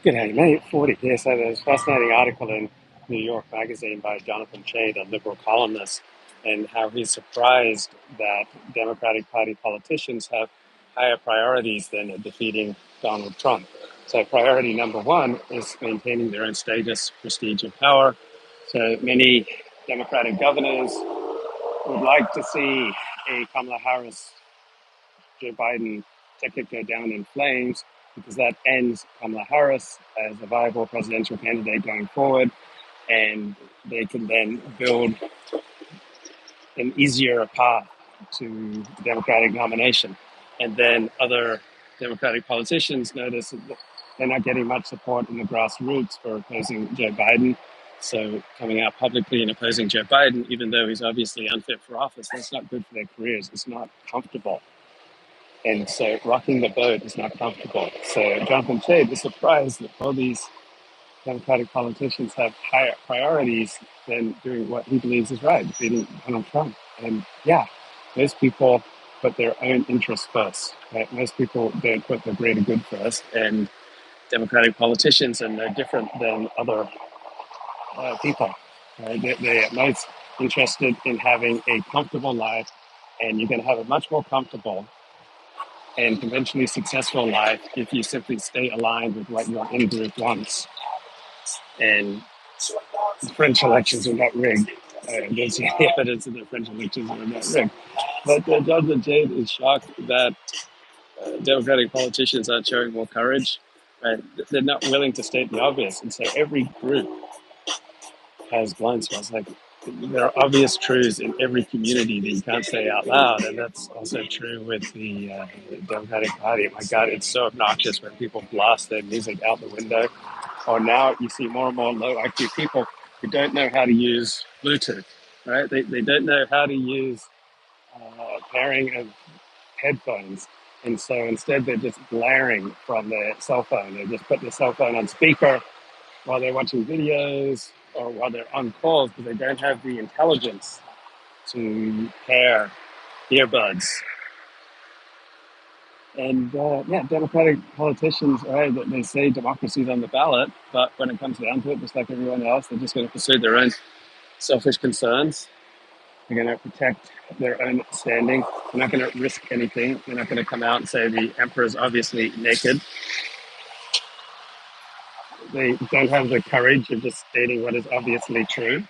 G'day, mate. 40 here. So there's a fascinating article in New York Magazine by Jonathan Chait, a liberal columnist, and how he's surprised that Democratic Party politicians have higher priorities than defeating Donald Trump. So priority number one is maintaining their own status, prestige, and power. So many Democratic governors would like to see a Kamala Harris Joe Biden ticket go down in flames because that ends Kamala Harris as a viable presidential candidate going forward, and they can then build an easier path to the Democratic nomination. And then other Democratic politicians notice that they're not getting much support in the grassroots for opposing Joe Biden. So coming out publicly and opposing Joe Biden, even though he's obviously unfit for office, that's not good for their careers. It's not comfortable. And so rocking the boat is not comfortable. So Jonathan Chait is surprised that all these Democratic politicians have higher priorities than doing what he believes is right, defeating Donald Trump. And yeah, most people put their own interests first. Right? Most people don't put the greater good first. And Democratic politicians are no different than other people. Right? They're most interested in having a comfortable life, and you're going to have a much more comfortable and conventionally successful life if you simply stay aligned with what your in-group wants. And the French elections are not rigged. There's evidence that the French elections are not rigged. But Jonathan Chait is shocked that Democratic politicians aren't showing more courage. Right? They're not willing to state the obvious. And so every group has blind spots. Like, there are obvious truths in every community that you can't say out loud, and that's also true with the Democratic Party. My God, it's so obnoxious when people blast their music out the window. Or now you see more and more low IQ people who don't know how to use Bluetooth, right? They don't know how to use pairing of headphones. And so instead they're just blaring from their cell phone. They just put their cell phone on speaker while they're watching videos or while they're on calls, because they don't have the intelligence to pair earbuds. And yeah, Democratic politicians, right, they say democracy's on the ballot, but when it comes down to it, just like everyone else, they're just going to pursue their own selfish concerns. They're going to protect their own standing. They're not going to risk anything. They're not going to come out and say the emperor's obviously naked. They don't have the courage of just stating what is obviously true.